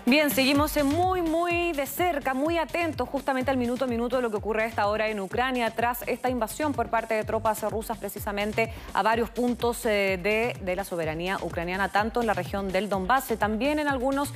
Bien, seguimos muy de cerca, muy atentos justamente al minuto a minuto de lo que ocurre a esta hora en Ucrania tras esta invasión por parte de tropas rusas precisamente a varios puntos de la soberanía ucraniana, tanto en la región del Donbass, también en algunos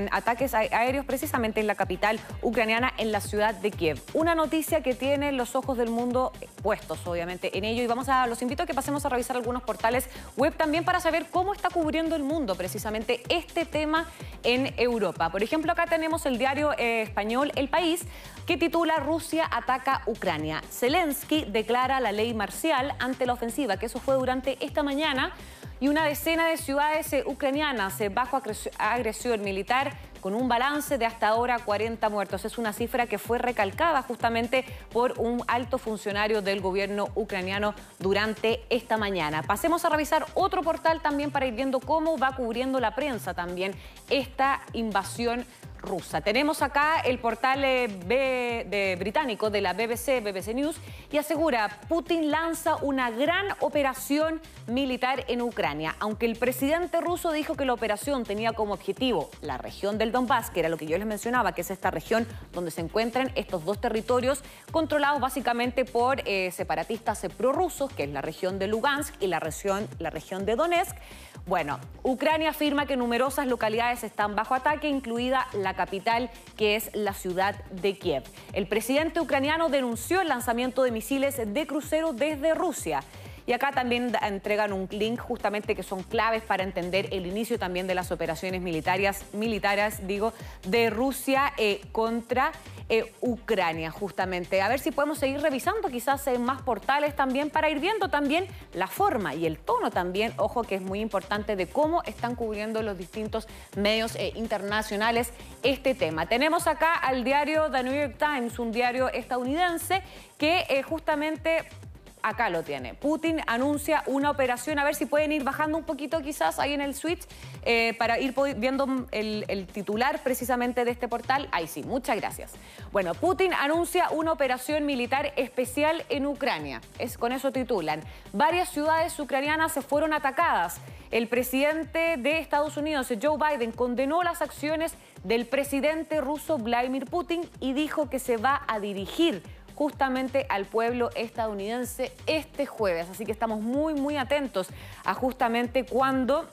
ataques aéreos precisamente en la capital ucraniana, en la ciudad de Kiev. Una noticia que tiene los ojos del mundo puestos obviamente en ello, y los invito a que pasemos a revisar algunos portales web también para saber cómo está cubriendo el mundo precisamente este tema en Europa. Por ejemplo, acá tenemos el diario español El País, que titula "Rusia ataca Ucrania. Zelensky declara la ley marcial ante la ofensiva", que eso fue durante esta mañana, y una decena de ciudades ucranianas bajo agresión militar, con un balance de hasta ahora 40 muertos. Es una cifra que fue recalcada justamente por un alto funcionario del gobierno ucraniano durante esta mañana. Pasemos a revisar otro portal también para ir viendo cómo va cubriendo la prensa también esta invasión rusa. Tenemos acá el portal británico de la BBC News, y asegura: Putin lanza una gran operación militar en Ucrania. Aunque el presidente ruso dijo que la operación tenía como objetivo la región del Donbass, que era lo que yo les mencionaba, que es esta región donde se encuentran estos dos territorios controlados básicamente por separatistas prorrusos, que es la región de Lugansk y la región de Donetsk. Bueno, Ucrania afirma que numerosas localidades están bajo ataque, incluida la capital, que es la ciudad de Kiev. El presidente ucraniano denunció el lanzamiento de misiles de crucero desde Rusia. Y acá también entregan un link justamente que son claves para entender el inicio también de las operaciones militares de Rusia contra Ucrania justamente. A ver si podemos seguir revisando quizás en más portales también para ir viendo también la forma y el tono también, ojo, que es muy importante, de cómo están cubriendo los distintos medios internacionales este tema. Tenemos acá al diario The New York Times, un diario estadounidense que justamente... Acá lo tiene. Putin anuncia una operación. A ver si pueden ir bajando un poquito quizás ahí en el switch para ir viendo el titular precisamente de este portal. Ahí sí, muchas gracias. Bueno, Putin anuncia una operación militar especial en Ucrania. Con eso titulan. Varias ciudades ucranianas se fueron atacadas. El presidente de Estados Unidos, Joe Biden, condenó las acciones del presidente ruso Vladimir Putin y dijo que se va a dirigir justamente al pueblo estadounidense este jueves. Así que estamos muy atentos a justamente cuando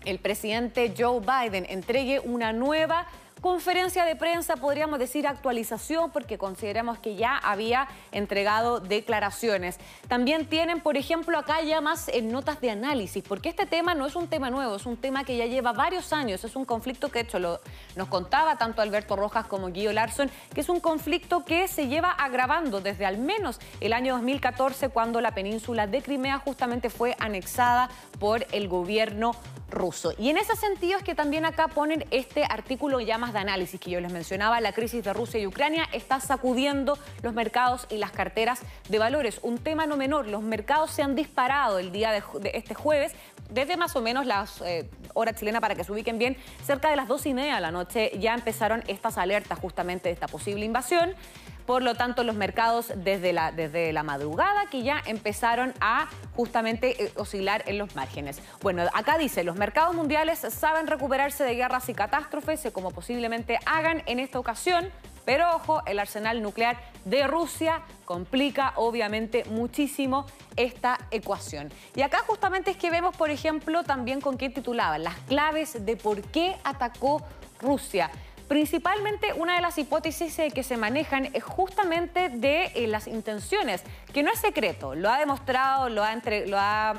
el presidente Joe Biden entregue una nueva conferencia de prensa, podríamos decir actualización, porque consideramos que ya había entregado declaraciones. También tienen, por ejemplo, acá ya más notas de análisis, porque este tema no es un tema nuevo, es un tema que ya lleva varios años, es un conflicto que de hecho nos contaba tanto Alberto Rojas como Guido Larsson, que es un conflicto que se lleva agravando desde al menos el año 2014, cuando la península de Crimea justamente fue anexada por el gobierno ruso. Y en ese sentido es que también acá ponen este artículo ya más de análisis que yo les mencionaba. La crisis de Rusia y Ucrania está sacudiendo los mercados y las carteras de valores. Un tema no menor, los mercados se han disparado el día de este jueves, desde más o menos las hora chilena, para que se ubiquen bien, cerca de las 2:30 de la noche ya empezaron estas alertas justamente de esta posible invasión. Por lo tanto, los mercados desde la madrugada que ya empezaron a justamente oscilar en los márgenes. Bueno, acá dice: los mercados mundiales saben recuperarse de guerras y catástrofes, como posiblemente hagan en esta ocasión. Pero ojo, el arsenal nuclear de Rusia complica obviamente muchísimo esta ecuación. Y acá justamente es que vemos, por ejemplo, también con qué titulaban las claves de por qué atacó Rusia. Principalmente una de las hipótesis que se manejan es justamente de las intenciones, que no es secreto, lo ha demostrado, lo ha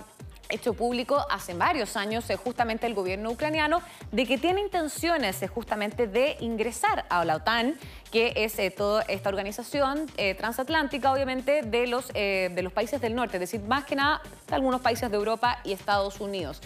hecho público hace varios años justamente el gobierno ucraniano, de que tiene intenciones justamente de ingresar a la OTAN, que es toda esta organización transatlántica, obviamente, de los países del norte, es decir, más que nada de algunos países de Europa y Estados Unidos.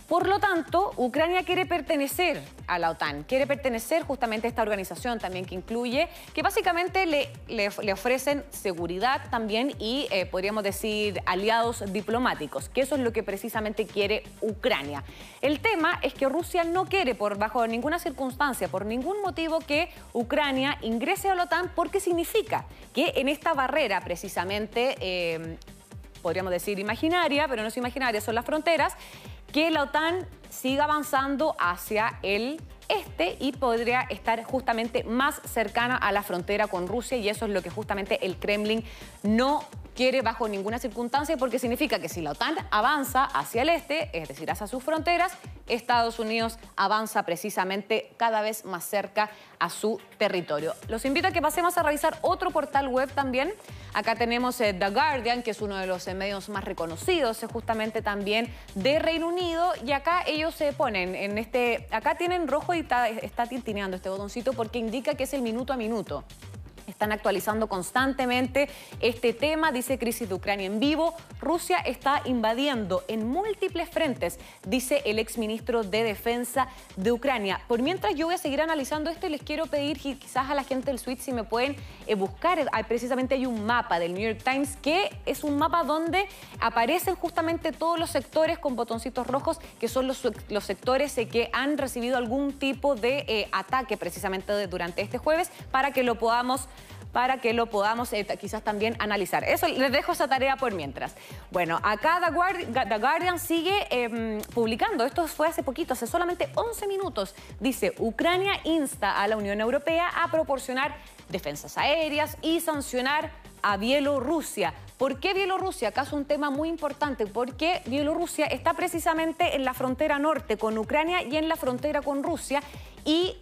Por lo tanto, Ucrania quiere pertenecer a la OTAN, quiere pertenecer justamente a esta organización también, que incluye, que básicamente le ofrecen seguridad también y podríamos decir aliados diplomáticos, que eso es lo que precisamente quiere Ucrania. El tema es que Rusia no quiere bajo ninguna circunstancia, por ningún motivo, que Ucrania ingrese a la OTAN, porque significa que en esta barrera precisamente, podríamos decir imaginaria, pero no es imaginaria, son las fronteras, que la OTAN siga avanzando hacia el este. este y podría estar justamente más cercana a la frontera con Rusia, y eso es lo que justamente el Kremlin no quiere bajo ninguna circunstancia, porque significa que si la OTAN avanza hacia el este, es decir, hacia sus fronteras, Estados Unidos avanza precisamente cada vez más cerca a su territorio. Los invito a que pasemos a revisar otro portal web también. Acá tenemos The Guardian, que es uno de los medios más reconocidos, justamente también de Reino Unido, y acá ellos se ponen en acá tienen rojo y está tintineando este botoncito porque indica que es el minuto a minuto. Están actualizando constantemente este tema. Dice crisis de Ucrania en vivo. Rusia está invadiendo en múltiples frentes, dice el exministro de Defensa de Ucrania. Por mientras yo voy a seguir analizando esto y les quiero pedir quizás a la gente del suite si me pueden buscar. Precisamente hay un mapa del New York Times que es un mapa donde aparecen justamente todos los sectores con botoncitos rojos, que son los sectores que han recibido algún tipo de ataque precisamente durante este jueves, para que lo podamos quizás también analizar. Eso les dejo esa tarea por mientras. Bueno, acá The Guardian sigue publicando, esto fue hace poquito, hace solamente 11 minutos. Dice, Ucrania insta a la Unión Europea a proporcionar defensas aéreas y sancionar a Bielorrusia. ¿Por qué Bielorrusia? Acá es un tema muy importante, porque Bielorrusia está precisamente en la frontera norte con Ucrania y en la frontera con Rusia, y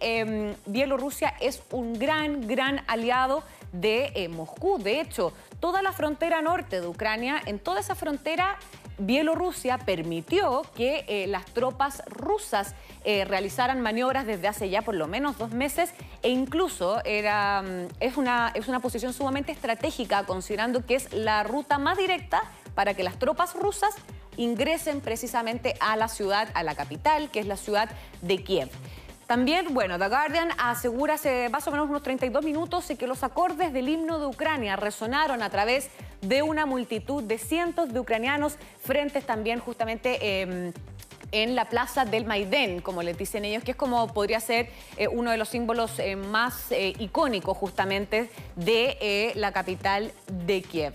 Bielorrusia es un gran aliado de Moscú. De hecho, toda la frontera norte de Ucrania, en toda esa frontera, Bielorrusia permitió que las tropas rusas realizaran maniobras desde hace ya por lo menos 2 meses, e incluso es una posición sumamente estratégica, considerando que es la ruta más directa para que las tropas rusas ingresen precisamente a la ciudad, a la capital, que es la ciudad de Kiev. También, bueno, The Guardian asegura hace más o menos unos 32 minutos que los acordes del himno de Ucrania resonaron a través de una multitud de cientos de ucranianos, frentes también justamente en la plaza del Maidán, como les dicen ellos, que es como podría ser uno de los símbolos más icónicos justamente de la capital de Kiev.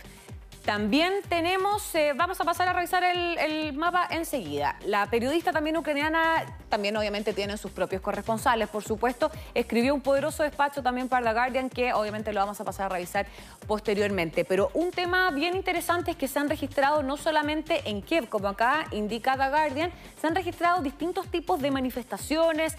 También tenemos, vamos a pasar a revisar el mapa enseguida. La periodista también ucraniana, también obviamente tienen sus propios corresponsales, por supuesto, escribió un poderoso despacho también para The Guardian, que obviamente lo vamos a pasar a revisar posteriormente. Pero un tema bien interesante es que se han registrado no solamente en Kiev, como acá indica The Guardian, se han registrado distintos tipos de manifestaciones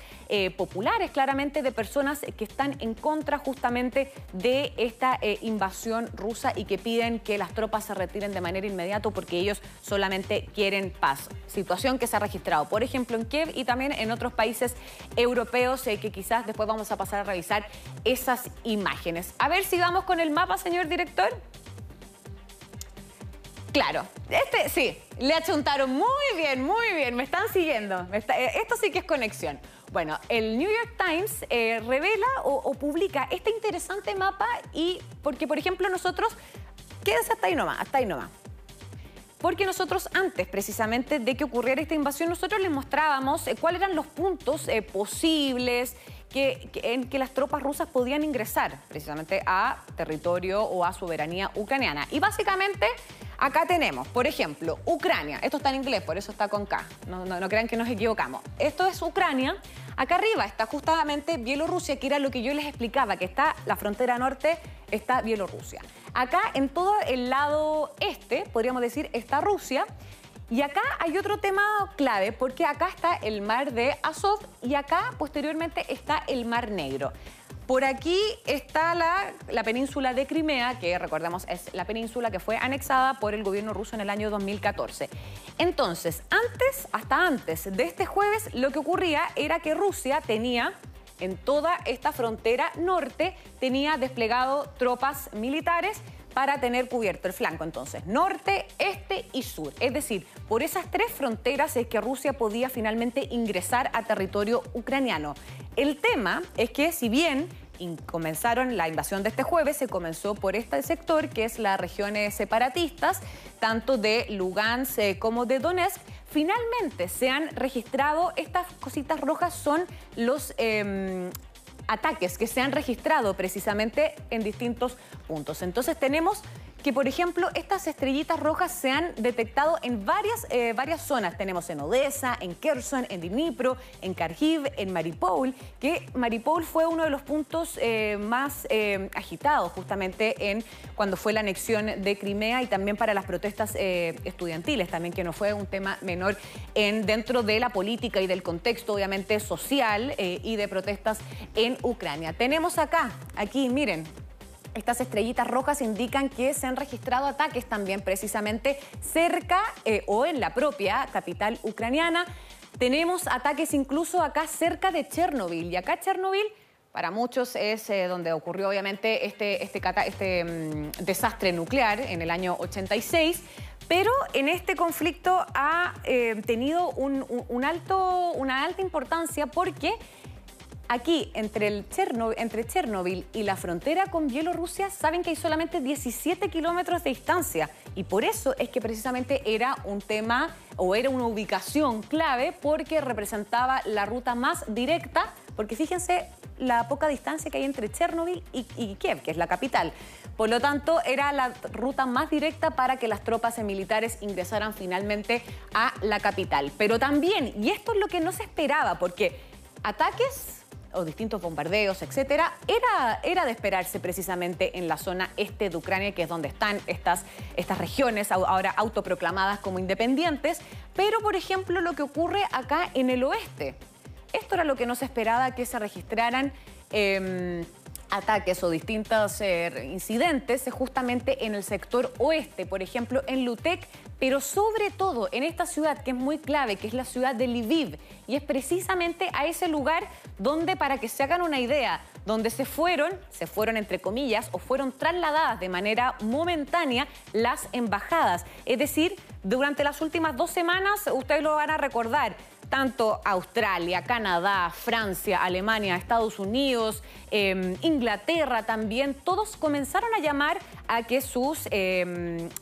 populares, claramente, de personas que están en contra justamente de esta invasión rusa y que piden que las tropas se retiren de manera inmediata porque ellos solamente quieren paz. Situación que se ha registrado, por ejemplo, en Kiev y también en otros países europeos que quizás después vamos a pasar a revisar esas imágenes. A ver si vamos con el mapa, señor director. Claro, sí, le achuntaron muy bien, me están siguiendo. Esto sí que es conexión. Bueno, el New York Times revela o publica este interesante mapa, y porque, por ejemplo, nosotros... Quédense hasta ahí nomás. Porque nosotros, antes precisamente de que ocurriera esta invasión, nosotros les mostrábamos cuáles eran los puntos posibles en que las tropas rusas podían ingresar precisamente a territorio o a soberanía ucraniana. Y básicamente acá tenemos, por ejemplo, Ucrania. Esto está en inglés, por eso está con K. No crean que nos equivocamos. Esto es Ucrania. Acá arriba está justamente Bielorrusia, que era lo que yo les explicaba, que está la frontera norte, está Bielorrusia. Acá en todo el lado este, podríamos decir, está Rusia. Y acá hay otro tema clave, porque acá está el mar de Azov y acá posteriormente está el Mar Negro. Por aquí está la península de Crimea, que recordemos es la península que fue anexada por el gobierno ruso en el año 2014. Entonces, hasta antes de este jueves, lo que ocurría era que Rusia tenía, en toda esta frontera norte, tenía desplegado tropas militares para tener cubierto el flanco, entonces, norte, este y sur. Es decir, por esas 3 fronteras es que Rusia podía finalmente ingresar a territorio ucraniano. El tema es que, si bien comenzaron la invasión de este jueves, se comenzó por este sector, que es las regiones separatistas, tanto de Lugansk como de Donetsk, finalmente se han registrado, estas cositas rojas son los ataques que se han registrado precisamente en distintos puntos. Entonces tenemos que, por ejemplo, estas estrellitas rojas se han detectado en varias zonas. Tenemos en Odessa, en Kherson, en Dnipro, en Kharkiv, en Mariupol, que Mariupol fue uno de los puntos más agitados justamente cuando fue la anexión de Crimea, y también para las protestas estudiantiles, también, que no fue un tema menor dentro de la política y del contexto, obviamente, social y de protestas en Ucrania. Tenemos aquí, miren. Estas estrellitas rojas indican que se han registrado ataques también precisamente cerca o en la propia capital ucraniana. Tenemos ataques incluso acá cerca de Chernobyl. Y acá Chernobyl, para muchos, es donde ocurrió obviamente este desastre nuclear en el año 86. Pero en este conflicto ha tenido una alta importancia, porque aquí, entre Chernobyl y la frontera con Bielorrusia, saben que hay solamente 17 kilómetros de distancia. Y por eso es que precisamente era un tema, o era una ubicación clave, porque representaba la ruta más directa, porque fíjense la poca distancia que hay entre Chernobyl y Kiev, que es la capital. Por lo tanto, era la ruta más directa para que las tropas militares ingresaran finalmente a la capital. Pero también, y esto es lo que no se esperaba, porque ataques o distintos bombardeos, etcétera, era de esperarse precisamente en la zona este de Ucrania, que es donde están estas regiones ahora autoproclamadas como independientes. Pero, por ejemplo, lo que ocurre acá en el oeste, esto era lo que no se esperaba, que se registraran ataques o distintos incidentes justamente en el sector oeste, por ejemplo en Lutek, pero sobre todo en esta ciudad que es muy clave, que es la ciudad de Lviv. Y es precisamente a ese lugar donde, para que se hagan una idea, donde se fueron entre comillas, o fueron trasladadas de manera momentánea las embajadas. Es decir, durante las últimas 2 semanas, ustedes lo van a recordar, tanto Australia, Canadá, Francia, Alemania, Estados Unidos, Inglaterra también, todos comenzaron a llamar a que sus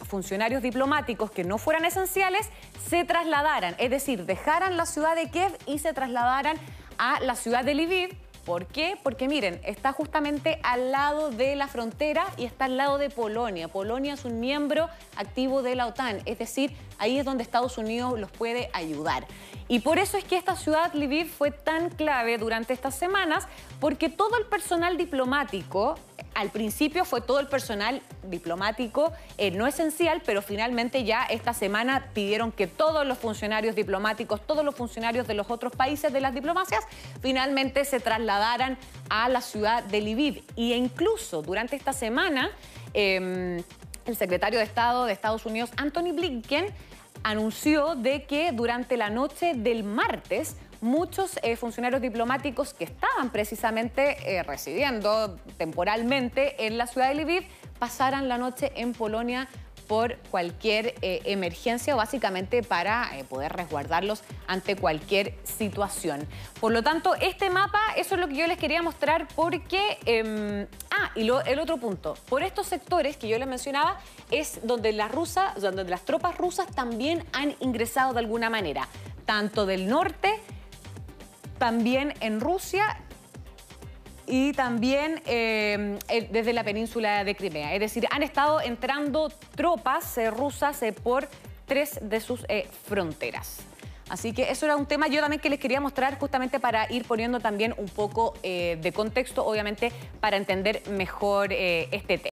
funcionarios diplomáticos que no fueran esenciales se trasladaran, es decir, dejaran la ciudad de Kiev y se trasladaran a la ciudad de Lviv. ¿Por qué? Porque miren, está justamente al lado de la frontera y está al lado de Polonia. Polonia es un miembro activo de la OTAN, es decir, ahí es donde Estados Unidos los puede ayudar. Y por eso es que esta ciudad, Lviv, fue tan clave durante estas semanas, porque todo el personal diplomático, al principio fue todo el personal diplomático no esencial, pero finalmente ya esta semana pidieron que todos los funcionarios diplomáticos, todos los funcionarios de los otros países de las diplomacias, finalmente se trasladaran a la ciudad de Lviv. Y incluso durante esta semana, el secretario de Estado de Estados Unidos, Antony Blinken, anunció de que durante la noche del martes muchos funcionarios diplomáticos que estaban precisamente residiendo temporalmente en la ciudad de Lviv pasaran la noche en Polonia por cualquier emergencia, o básicamente para poder resguardarlos ante cualquier situación. Por lo tanto, este mapa, eso es lo que yo les quería mostrar, porque... el otro punto, por estos sectores que yo les mencionaba, es donde las tropas rusas también han ingresado de alguna manera, tanto del norte, también en Rusia, y también desde la península de Crimea. Es decir, han estado entrando tropas rusas por 3 de sus fronteras. Así que eso era un tema yo también que les quería mostrar, justamente para ir poniendo también un poco de contexto, obviamente, para entender mejor este tema.